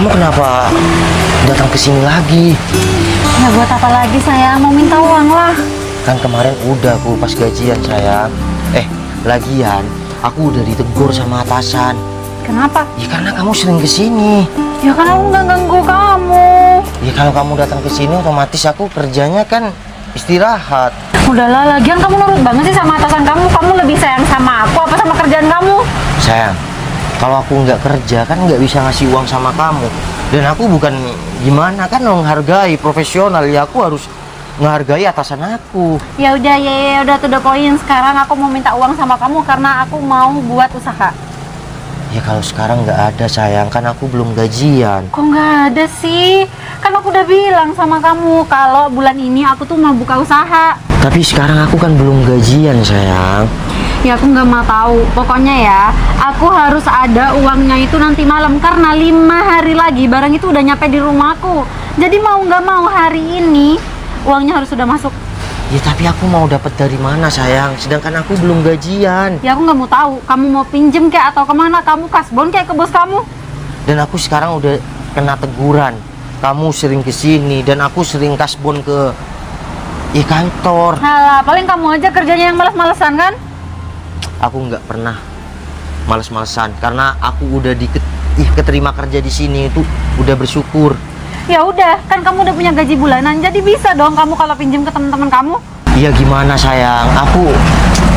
kamu kenapa datang ke sini lagi? Ya buat apa lagi sayang, mau minta uang lah. Kan kemarin udah aku pas gajian sayang. Lagian aku udah ditegur sama atasan. Kenapa? Ya karena kamu sering ke sini. Ya kan aku nggak ganggu kamu. Ya kalau kamu datang ke sini otomatis aku kerjanya kan istirahat. Udahlah, lagian kamu nurut banget sih sama atasan kamu. Kamu lebih sayang sama aku apa sama kerjaan kamu? Sayang, kalau aku nggak kerja kan nggak bisa ngasih uang sama kamu. Dan aku bukan gimana kan menghargai profesional, ya aku harus menghargai atasan aku. Ya udah to the point. Sekarang aku mau minta uang sama kamu karena aku mau buat usaha. Ya kalau sekarang nggak ada sayang, kan aku belum gajian. Kok nggak ada sih? Kan aku udah bilang sama kamu kalau bulan ini aku tuh mau buka usaha. Tapi sekarang aku kan belum gajian sayang. Ya aku nggak mau tahu. Pokoknya ya, aku harus ada uangnya itu nanti malam karena 5 hari lagi barang itu udah nyampe di rumahku. Jadi mau nggak mau hari ini uangnya harus sudah masuk. Ya tapi aku mau dapat dari mana sayang? Sedangkan aku belum gajian. Ya aku nggak mau tahu. Kamu mau pinjem kayak atau kemana? Kamu kasbon kayak ke bos kamu? Dan aku sekarang udah kena teguran. Kamu sering kesini dan aku sering kasbon ke kantor. Halah, paling kamu aja kerjanya yang malas-malesan kan? Aku nggak pernah males-malesan karena aku udah keterima kerja di sini itu udah bersyukur. Ya udah, kan kamu udah punya gaji bulanan, jadi bisa dong kamu kalau pinjem ke teman-teman kamu. Iya gimana sayang, aku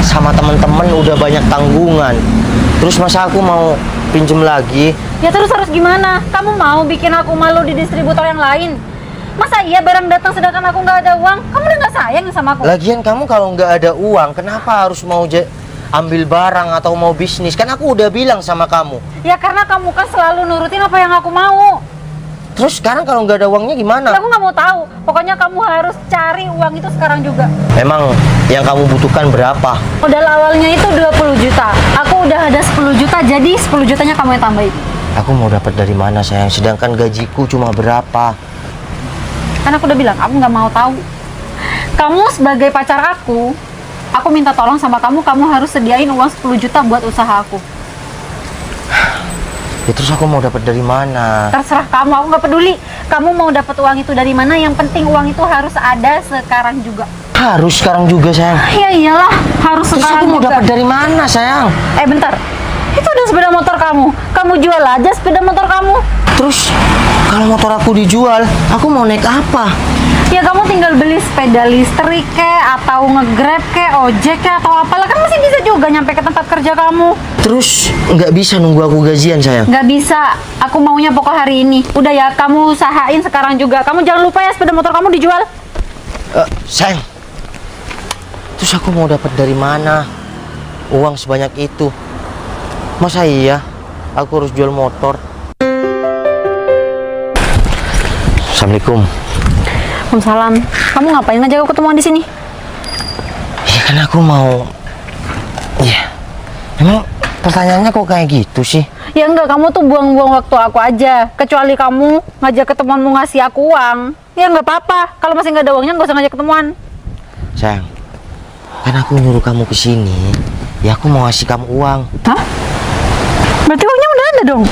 sama teman-teman udah banyak tanggungan. Terus masa aku mau pinjem lagi? Ya terus harus gimana? Kamu mau bikin aku malu di distributor yang lain? Masa iya barang datang sedangkan aku nggak ada uang? Kamu udah nggak sayang sama aku? Lagian kamu kalau nggak ada uang, kenapa harus mau ambil barang atau mau bisnis? Kan aku udah bilang sama kamu. Ya karena kamu kan selalu nurutin apa yang aku mau. Terus sekarang kalau nggak ada uangnya gimana? Ya, aku nggak mau tahu. Pokoknya kamu harus cari uang itu sekarang juga. Emang yang kamu butuhkan berapa? Modal awalnya itu 20 juta. Aku udah ada 10 juta, jadi 10 jutanya kamu yang tambahin. Aku mau dapat dari mana sayang? Sedangkan gajiku cuma berapa? Kan aku udah bilang, aku nggak mau tahu. Kamu sebagai pacar aku minta tolong sama kamu harus sediain uang 10 juta buat usaha aku. Ya terus aku mau dapat dari mana? Terserah kamu, aku nggak peduli. Kamu mau dapat uang itu dari mana? Yang penting uang itu harus ada sekarang juga. Harus sekarang juga sayang. Ya iyalah, harus Terus sekarang aku mau juga. dapat dari mana sayang? Bentar. Itu ada sepeda motor kamu. Kamu jual aja sepeda motor kamu. Terus kalau motor aku dijual, aku mau naik apa? Ya kamu tinggal beli sepeda listrik atau nge-grab ojek atau apalah, kan masih bisa juga nyampe ke tempat kerja kamu. Terus nggak bisa nunggu aku gajian sayang? Nggak bisa, aku maunya pokok hari ini. Udah ya, kamu usahain sekarang juga. Kamu jangan lupa ya sepeda motor kamu dijual. Sayang, terus aku mau dapat dari mana uang sebanyak itu? Masa iya aku harus jual motor? Assalamualaikum. Waalaikumsalam. Kamu ngapain ngajak aku ketemuan di sini? Ya kan aku mau. Ya, emang pertanyaannya kok kayak gitu sih? Ya enggak, kamu tuh buang-buang waktu aku aja. Kecuali kamu ngajak ketemuan mau ngasih aku uang. Ya nggak apa-apa. Kalau masih nggak ada uangnya nggak usah ngajak ketemuan. Sayang, kan aku nyuruh kamu ke sini. Ya aku mau ngasih kamu uang. Hah? Berarti uangnya udah ada dong?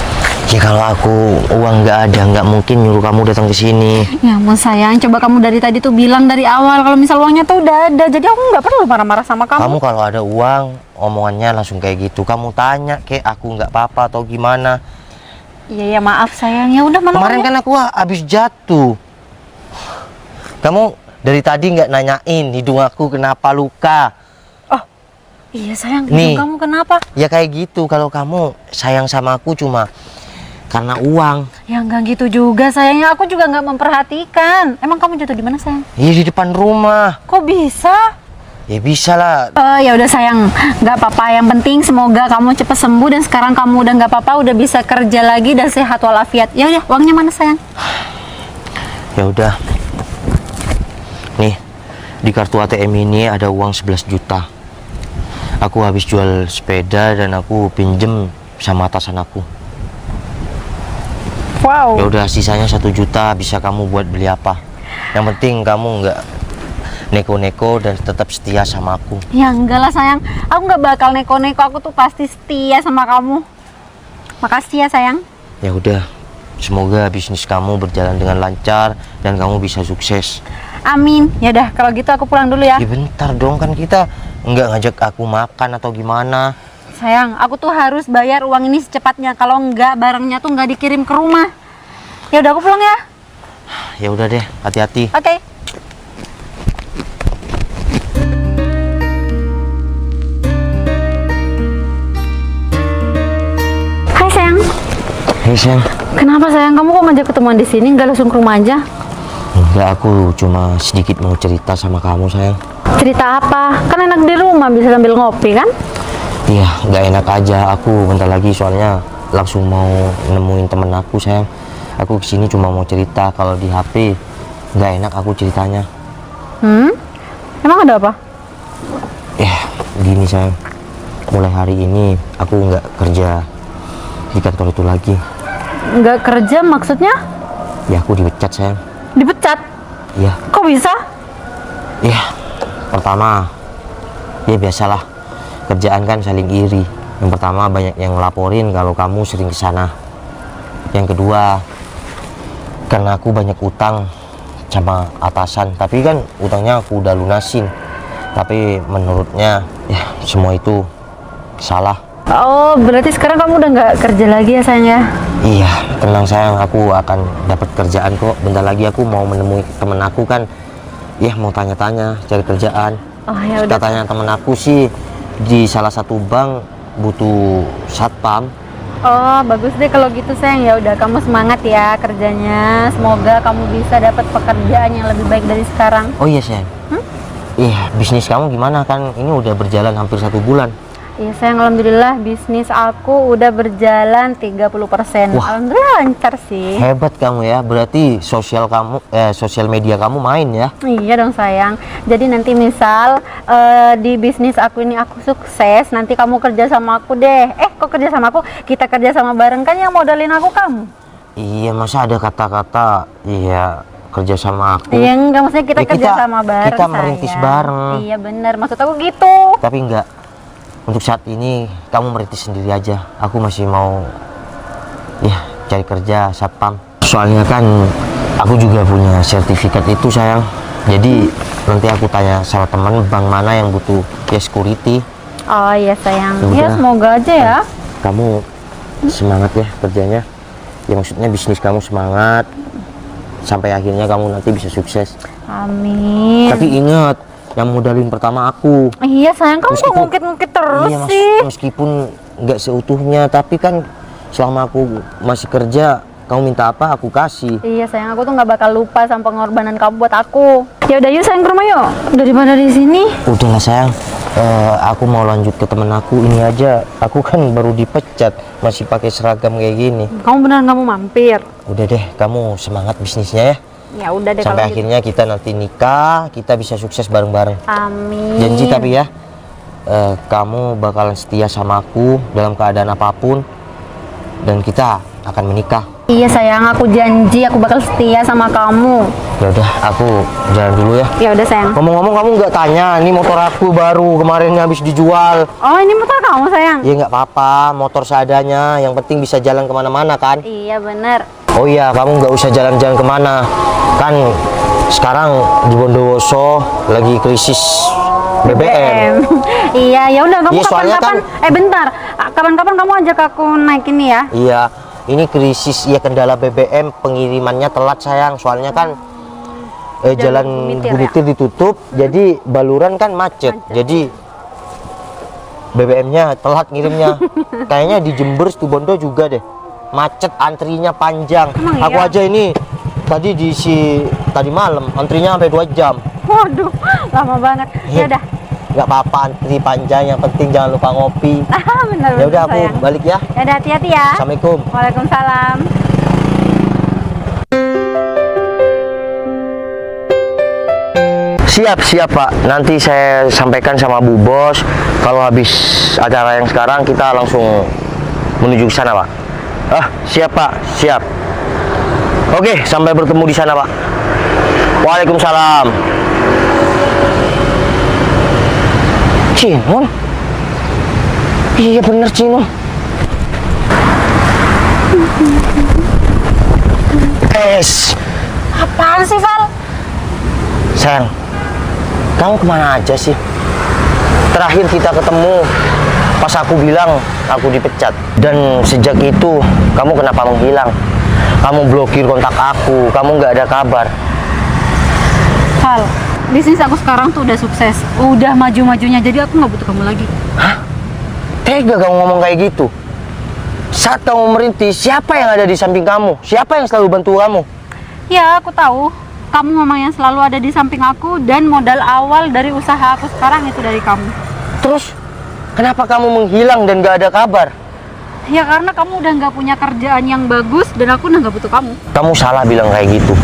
Ya kalau aku uang nggak ada, nggak mungkin nyuruh kamu datang ke sini. Ya ampun sayang, coba kamu dari tadi tuh bilang dari awal kalau misal uangnya tuh udah ada. Jadi aku nggak perlu marah-marah sama kamu. Kamu kalau ada uang, omongannya langsung kayak gitu. Kamu tanya kayak aku nggak apa-apa atau gimana? Iya ya maaf sayang, ya udah mana Kemarin uangnya? kan aku habis jatuh. Kamu dari tadi nggak nanyain hidung aku kenapa luka. Oh iya sayang, Nih. hidung kamu kenapa? Ya kayak gitu. Kalau kamu sayang sama aku cuma karena uang. Ya nggak gitu juga sayangnya, aku juga nggak memperhatikan. Emang kamu jatuh di mana sayang? Ya di depan rumah. Kok bisa? Ya bisa lah. Ya udah sayang, nggak apa-apa. Yang penting semoga kamu cepat sembuh dan sekarang kamu udah nggak apa-apa, udah bisa kerja lagi dan sehat walafiat. Ya udah, uangnya mana sayang? Ya udah. Nih, di kartu ATM ini ada uang 11 juta. Aku habis jual sepeda dan aku pinjem sama atasan aku. Wow. Ya udah, sisanya 1 juta bisa kamu buat beli apa? Yang penting kamu nggak neko-neko dan tetap setia sama aku. Ya enggak lah sayang, aku nggak bakal neko-neko, aku tuh pasti setia sama kamu. Makasih ya sayang. Ya udah, semoga bisnis kamu berjalan dengan lancar dan kamu bisa sukses. Amin. Ya udah kalau gitu aku pulang dulu ya. Ya bentar dong, kan kita nggak ngajak aku makan atau gimana. Sayang, aku tuh harus bayar uang ini secepatnya. Kalau enggak, barangnya tuh nggak dikirim ke rumah. Ya udah aku pulang ya. Ya udah deh, hati-hati. Oke. Hai sayang. Hei sayang. Kenapa sayang? Kamu kok ngajak ketemuan di sini? Nggak langsung ke rumah aja? Enggak, aku cuma sedikit mau cerita sama kamu sayang. Cerita apa? Kan enak di rumah bisa sambil ngopi kan? Iya, nggak enak aja. Aku bentar lagi soalnya langsung mau nemuin temen aku sayang. Aku kesini cuma mau cerita, kalau di HP nggak enak aku ceritanya. Emang ada apa? Ya, gini sayang. Mulai hari ini aku nggak kerja di kantor itu lagi. Nggak kerja maksudnya? Ya, aku dipecat sayang. Dipecat? Iya. Kok bisa? Ya, pertama, ya biasalah, kerjaan kan saling iri. Yang pertama banyak yang ngelaporin kalau kamu sering kesana. Yang kedua, karena aku banyak utang sama atasan, tapi kan utangnya aku udah lunasin. Tapi menurutnya ya semua itu salah. Oh, berarti sekarang kamu udah nggak kerja lagi ya sayang ya? Iya, tenang sayang, aku akan dapat kerjaan kok. Bentar lagi aku mau menemui temen aku kan. Ya mau tanya-tanya cari kerjaan. Oh ya udah. Katanya temen aku sih di salah satu bank butuh satpam. Oh, bagus deh kalau gitu sayang. Ya udah, kamu semangat ya kerjanya. Semoga kamu bisa dapat pekerjaan yang lebih baik dari sekarang. Oh iya sayang. Iya, bisnis kamu gimana, kan ini udah berjalan hampir 1 bulan. Iya sayang, alhamdulillah bisnis aku udah berjalan 30%. Wah. Alhamdulillah lancar sih. Hebat kamu ya, berarti sosial media kamu main ya. Iya dong sayang. Jadi nanti misal di bisnis aku ini aku sukses, nanti kamu kerja sama aku deh. Kok kerja sama aku? Kita kerja sama bareng, kan yang modalin aku kamu. Iya, masa ada kata-kata iya kerja sama aku. Iya enggak, maksudnya kita Ya, kerja sama bareng. kita merintis sayang. bareng. Iya bener, maksud aku gitu. Tapi enggak, untuk saat ini kamu merintis sendiri aja. Aku masih mau ya cari kerja satpam. Soalnya kan aku juga punya sertifikat itu sayang. Jadi nanti aku tanya sama teman bank mana yang butuh ya security. Oh iya sayang. Ya Ya udah. semoga aja ya. Kamu semangat ya kerjanya. Ya maksudnya bisnis kamu semangat sampai akhirnya kamu nanti bisa sukses. Amin. Tapi ingat, yang modalin pertama aku. Iya sayang, kamu kok Meskipun- ngungkit-ngungkit terus Iya, sih. meskipun nggak seutuhnya, tapi kan selama aku masih kerja, kamu minta apa aku kasih. Iya sayang, aku tuh nggak bakal lupa sama pengorbanan kamu buat aku. Ya udah yuk sayang, ke rumah yuk. Daripada di sini. Udahlah sayang, aku mau lanjut ke temen aku. Ini aja aku kan baru dipecat, masih pakai seragam kayak gini. Kamu beneran kamu mampir? Udah deh, kamu semangat bisnisnya ya. Ya udah deh Sampai kalau gitu. akhirnya kita nanti nikah, kita bisa sukses bareng-bareng. Amin. Janji tapi ya, kamu bakalan setia sama aku dalam keadaan apapun, dan kita akan menikah. Iya sayang, aku janji aku bakal setia sama kamu. Ya udah, aku jalan dulu ya. Ya udah sayang. Ngomong-ngomong, kamu nggak tanya, ini motor aku baru kemarin habis dijual. Oh ini motor kamu sayang? Ya nggak apa-apa, motor seadanya, yang penting bisa jalan kemana-mana kan. Iya bener. Oh iya, kamu nggak usah jalan-jalan kemana, kan sekarang di Bondowoso lagi krisis BBM. Iya ya udah, kamu Iya, soalnya kapan-kapan bentar, kapan-kapan kamu ajak aku naik ini ya. Iya, ini krisis ya, kendala BBM, pengirimannya telat sayang. Soalnya kan jalan Gumitir ditutup, jadi Baluran kan macet. Jadi BBM-nya telat ngirimnya. Kayaknya di Jember Situbondo juga deh, macet, antrinya panjang. Emang Aku iya? aja ini tadi tadi malam antrinya sampai 2 jam. Waduh, lama banget. Ya udah. Nggak apa-apa antri panjang, yang penting jangan lupa ngopi. Bener. Ya udah, aku sayang. balik ya. Ya udah, hati-hati ya. Assalamualaikum. Waalaikumsalam. Siap Pak, nanti saya sampaikan sama Bu Bos. Kalau habis acara yang sekarang kita langsung menuju ke sana Pak. Siap Pak, siap. Oke, sampai bertemu di sana Pak. Waalaikumsalam. Cinon? Iya bener Cinon. Wes, Apaan sih, Val? sayang, kamu kemana aja sih? Terakhir kita ketemu pas aku bilang aku dipecat. Dan sejak itu kamu kenapa menghilang? Kamu blokir kontak aku, kamu nggak ada kabar. Val, bisnis aku sekarang tuh udah sukses, udah maju-majunya, jadi aku nggak butuh kamu lagi. Hah? Tega kamu ngomong kayak gitu? Saat kamu merintis, siapa yang ada di samping kamu? Siapa yang selalu bantu kamu? Ya, aku tahu. Kamu memang yang selalu ada di samping aku dan modal awal dari usaha aku sekarang itu dari kamu. Terus, kenapa kamu menghilang dan gak ada kabar? Ya karena kamu udah nggak punya kerjaan yang bagus dan aku udah nggak butuh kamu. Kamu salah bilang kayak gitu.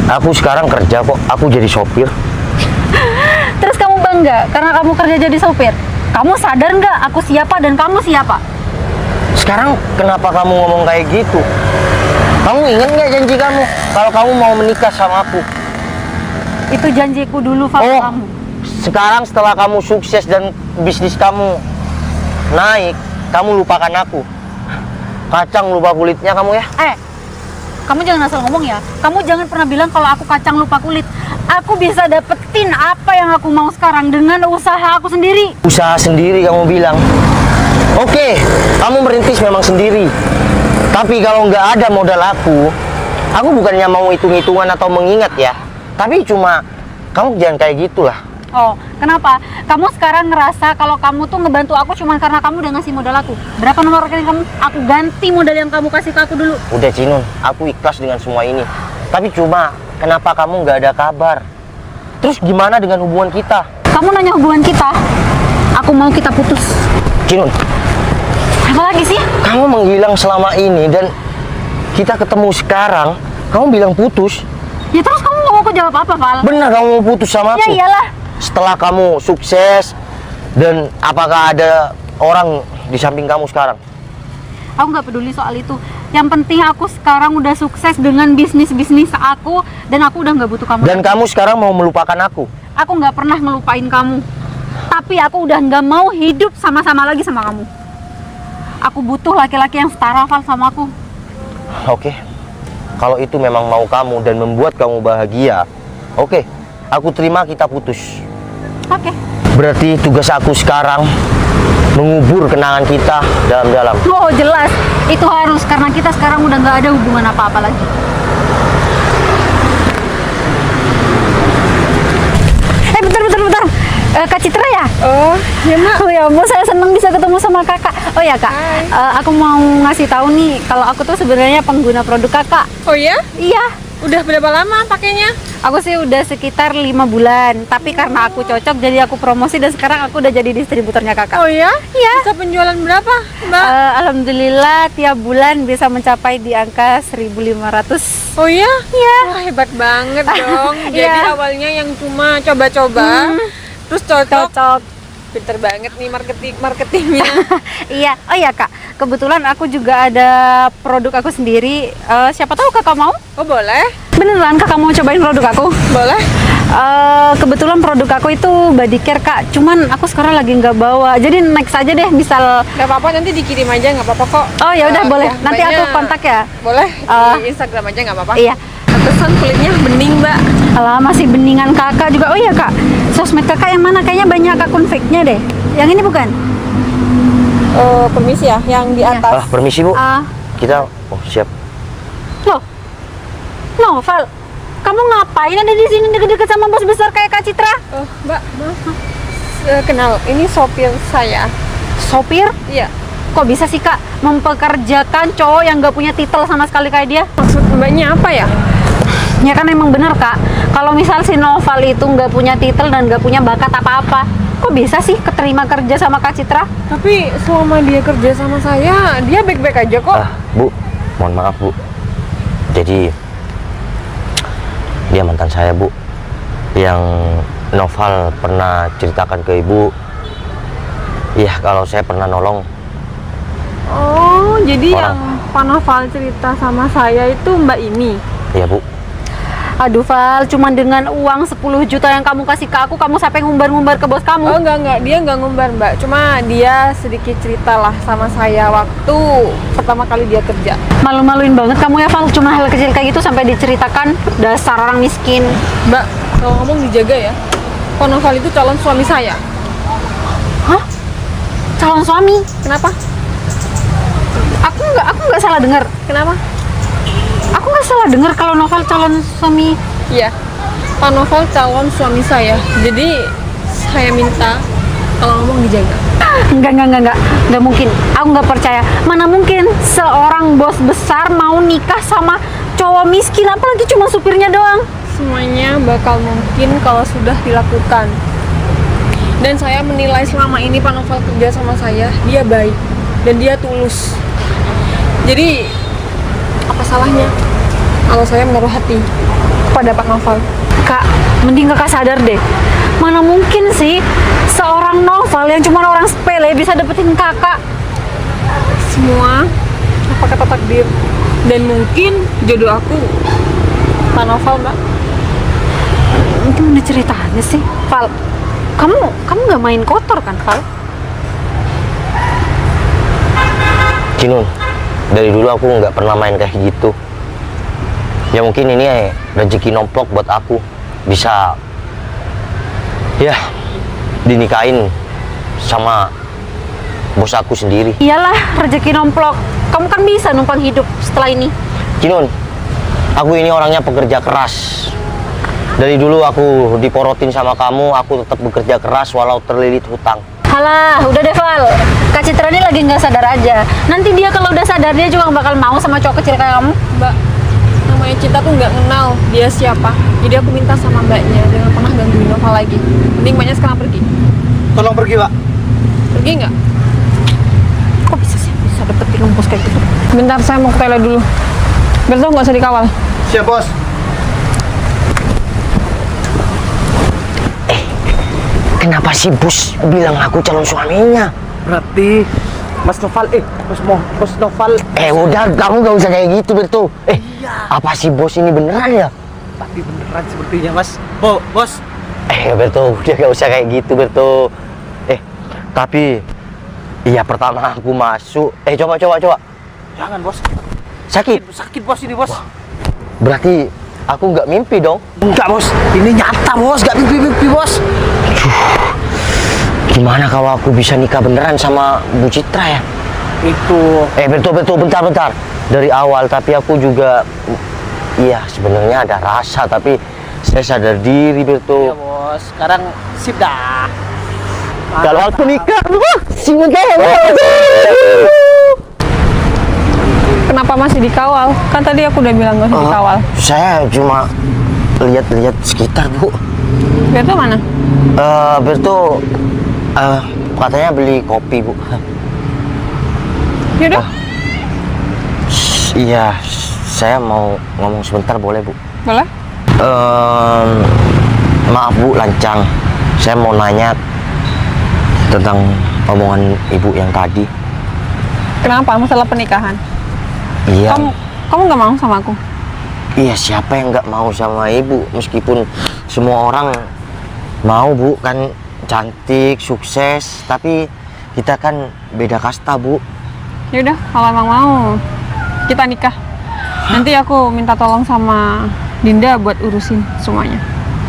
Aku sekarang kerja kok, aku jadi sopir. Terus kamu bangga karena kamu kerja jadi sopir? Kamu sadar nggak aku siapa dan kamu siapa? Sekarang kenapa kamu ngomong kayak gitu? Kamu ingat nggak janji kamu kalau kamu mau menikah sama aku? Itu janjiku dulu, Val, Oh, kamu. sekarang setelah kamu sukses dan bisnis kamu naik, kamu lupakan aku. Kacang lupa kulitnya kamu ya. Kamu jangan asal ngomong ya. Kamu jangan pernah bilang kalau aku kacang lupa kulit. Aku bisa dapetin apa yang aku mau sekarang dengan usaha aku sendiri. Usaha sendiri kamu bilang. Oke, kamu merintis memang sendiri. Tapi kalau nggak ada modal aku bukannya mau hitung-hitungan atau mengingat ya. Tapi cuma kamu jangan kayak gitulah. Oh, kenapa? Kamu sekarang ngerasa kalau kamu tuh ngebantu aku cuma karena kamu udah ngasih modal aku. Berapa nomor rekening kamu? Aku ganti modal yang kamu kasih ke aku dulu. Udah Cinun, aku ikhlas dengan semua ini. Tapi cuma kenapa kamu nggak ada kabar? Terus gimana dengan hubungan kita? Kamu nanya hubungan kita? Aku mau kita putus. Cinun, Apa lagi sih? kamu menghilang selama ini dan kita ketemu sekarang, kamu bilang putus. Ya terus kamu mau aku jawab apa, Val? Benar kamu mau putus sama Ya aku? iyalah. Setelah kamu sukses dan apakah ada orang di samping kamu sekarang? Aku nggak peduli soal itu. Yang penting aku sekarang udah sukses dengan bisnis aku dan aku udah nggak butuh kamu. Dan kamu sekarang mau melupakan aku? Aku nggak pernah ngelupain kamu. Tapi aku udah nggak mau hidup sama-sama lagi sama kamu. Aku butuh laki-laki yang setara, Val, sama aku. Oke, kalau itu memang mau kamu dan membuat kamu bahagia, oke, aku terima kita putus. Oke. Berarti tugas aku sekarang mengubur kenangan kita dalam-dalam. Oh jelas, itu harus karena kita sekarang udah nggak ada hubungan apa-apa lagi. Bentar. Kak Citra ya? Oh, ya Mak. Oh ya ampun, saya senang bisa ketemu sama kakak. Oh ya kak, aku mau ngasih tahu nih kalau aku tuh sebenarnya pengguna produk kakak. Oh ya? Iya, Udah berapa lama pakainya? aku sih udah sekitar 5 bulan. Tapi karena aku cocok, jadi aku promosi dan sekarang aku udah jadi distributornya kakak. Oh ya? Iya. Bisa penjualan berapa, Mbak? Alhamdulillah tiap bulan bisa mencapai di angka 1.500. Oh ya? Iya. Wah, hebat banget dong. Jadi Iya. awalnya yang cuma coba-coba, terus cocok. Cocok. Pinter banget nih marketingnya. Iya. Oh ya kak, kebetulan aku juga ada produk aku sendiri. Siapa tahu kakak mau? Oh boleh? Beneran kakak mau cobain produk aku? Boleh? Kebetulan produk aku itu body care kak. Cuman aku sekarang lagi nggak bawa. Jadi next aja deh, misal. Gak apa-apa, nanti dikirim aja, nggak apa-apa kok. Oh ya udah boleh. Ya, Nanti aku mbaknya kontak ya. Boleh, Eh, di Instagram aja nggak apa-apa. Iya. Pantesan kulitnya bening, Mbak. Alah, masih beningan kakak juga. Oh iya kak, sosmed kakak yang mana? Kayaknya banyak akun fake-nya deh. Yang ini bukan? Permisi ya, yang di atas. Permisi Bu, Ah, kita siap. loh, Noval, kamu ngapain ada di sini deket-deket sama bos besar kayak Kak Citra? Mbak, maaf. Kenal, ini sopir saya. Sopir? Iya. Kok bisa sih kak mempekerjakan cowok yang nggak punya titel sama sekali kayak dia? Maksud mbaknya apa ya? Ya kan emang bener kak, kalau misal si Noval itu nggak punya titel dan nggak punya bakat apa-apa, kok bisa sih keterima kerja sama Kak Citra? Tapi selama dia kerja sama saya, dia baik-baik aja kok. Bu, mohon maaf Bu. Jadi dia mantan saya Bu, yang Noval pernah ceritakan ke Ibu. Iya, kalau saya pernah nolong. Oh, jadi Orang. yang Pak Noval cerita sama saya itu mbak ini. Iya Bu. Aduh Val, cuman dengan uang 10 juta yang kamu kasih ke aku, kamu sampai ngumbar-ngumbar ke bos kamu? Oh enggak, dia enggak ngumbar mbak. Cuma dia sedikit cerita lah sama saya waktu pertama kali dia kerja. Malu-maluin banget kamu ya Val, cuma hal kecil kayak gitu sampai diceritakan. Dasar orang miskin. Mbak, kalau ngomong dijaga ya. Pak Noval itu calon suami saya. Hah? Calon suami? Kenapa? Aku nggak salah dengar. Kenapa? Aku nggak salah dengar kalau Noval calon suami. Iya, Pak Noval calon suami saya. Jadi saya minta kalau ngomong dijaga. Enggak mungkin. Aku nggak percaya. Mana mungkin seorang bos besar mau nikah sama cowok miskin, apalagi cuma supirnya doang. Semuanya bakal mungkin kalau sudah dilakukan. Dan saya menilai selama ini Pak Noval kerja sama saya, dia baik dan dia tulus. Jadi apa salahnya kalau saya menaruh hati kepada Pak Noval? Kak, mending kakak sadar deh. Mana mungkin sih seorang Noval yang cuma orang sepele bisa dapetin kakak? Semua apa kata takdir dan mungkin jodoh aku Pak Noval mbak. Gimana ceritanya sih, Val? Kamu nggak main kotor kan, Val? Kinun, dari dulu aku nggak pernah main kayak gitu. Ya mungkin ini rezeki nomplok buat aku, bisa ya dinikahin sama bos aku sendiri. Iyalah, rezeki nomplok. Kamu kan bisa numpang hidup setelah ini. Kinun, aku ini orangnya pekerja keras. Dari dulu aku diporotin sama kamu, aku tetap bekerja keras walau terlilit hutang. Halah, udah deh Val. Kak Citra ini lagi nggak sadar aja. Nanti dia kalau udah sadar dia juga bakal mau sama cowok kecil kayak kamu. Mbak, namanya cinta tuh nggak kenal dia siapa. Jadi aku minta sama mbaknya jangan pernah gangguin Noval lagi. Mending mbaknya sekarang pergi. Tolong pergi, Pak. Pergi nggak? Kok bisa sih bisa dapetin rumpus kayak gitu? Bentar, saya mau ke toilet dulu. Biar tuh nggak usah dikawal. Siap, Bos. Kenapa sih bos bilang aku calon suaminya? Berarti Mas Noval, Bos Noval. Udah, kamu gak usah kayak gitu, Berto. Apa sih bos ini beneran ya? Tapi beneran sepertinya, Mas. Bos. Berto, udah gak usah kayak gitu, Berto. Tapi iya pertama aku masuk. Coba. Jangan, Bos. Sakit. Bos, ini, Bos. Berarti aku nggak mimpi dong? Enggak, Bos. Ini nyata, Bos. Gak mimpi-mimpi, Bos. Gimana kalau aku bisa nikah beneran sama Bu Citra ya? Itu. Betul, bentar. Dari awal, tapi aku juga, iya sebenarnya ada rasa, tapi saya sadar diri, Iya, Berto. Bos. Sekarang sip dah. Kalau aku nikah, Kenapa masih dikawal? Kan tadi aku udah bilang nggak usah dikawal. Saya cuma lihat-lihat sekitar, Bu. Biar tuh mana? Berto, katanya beli kopi, Bu. Yaudah, Iya, saya mau ngomong sebentar, boleh, Bu? boleh. Maaf, Bu, lancang. Saya mau nanya tentang omongan Ibu yang tadi. Kenapa? Masalah pernikahan. Iya. Kamu nggak mau sama aku? Iya, siapa yang nggak mau sama Ibu? Meskipun semua orang mau, Bu, kan cantik, sukses, tapi kita kan beda kasta, Bu. Yaudah, kalau emang mau, kita nikah. Nanti aku minta tolong sama Dinda buat urusin semuanya.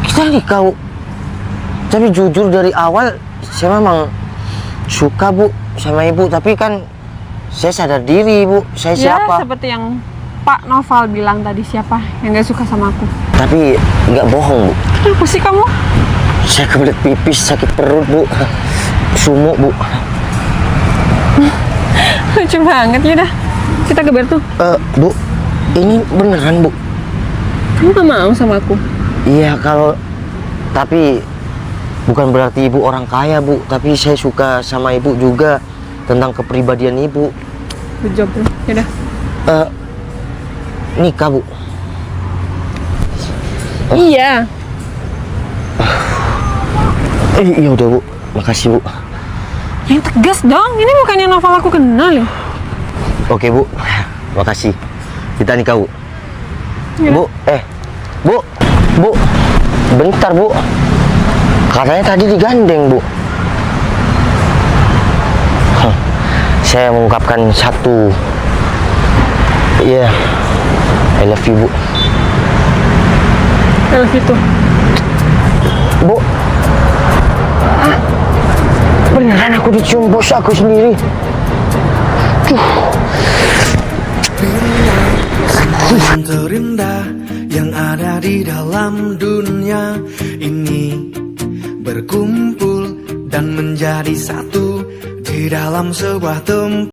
Kita nikah, Bu. Tapi jujur dari awal saya memang suka, Bu, sama Ibu, tapi kan saya sadar diri, Bu, saya siapa. Ya, seperti yang Pak Noval bilang tadi, siapa yang gak suka sama aku. Tapi nggak bohong, Bu. Kenapa sih kamu? Saya kebelet pipis, sakit perut, Bu. Sumuk, Bu. Lucu banget, yaudah. Kita ke Bertu. Bu, ini beneran, Bu? Kamu gak mau sama aku? Iya, tapi bukan berarti Ibu orang kaya, Bu. Tapi saya suka sama Ibu juga tentang kepribadian Ibu. Good job, bro. Yaudah. Nikah, Bu. Iya. Iya udah, Bu. Makasih, Bu. Yang tegas dong. Ini bukannya Noval aku kenal ya. Oke, Bu. Makasih. Kita nikah, Bu. Yaudah. Bu, Bu. Bu, bentar Bu. Katanya tadi digandeng Bu. Hah, saya mengungkapkan satu. Iya, I love you Bu. Elf itu. Bu, beneran aku dicium bos aku sendiri. Yang terindah yang ada di dalam dunia ini berkumpul dan menjadi satu di dalam sebuah tempat.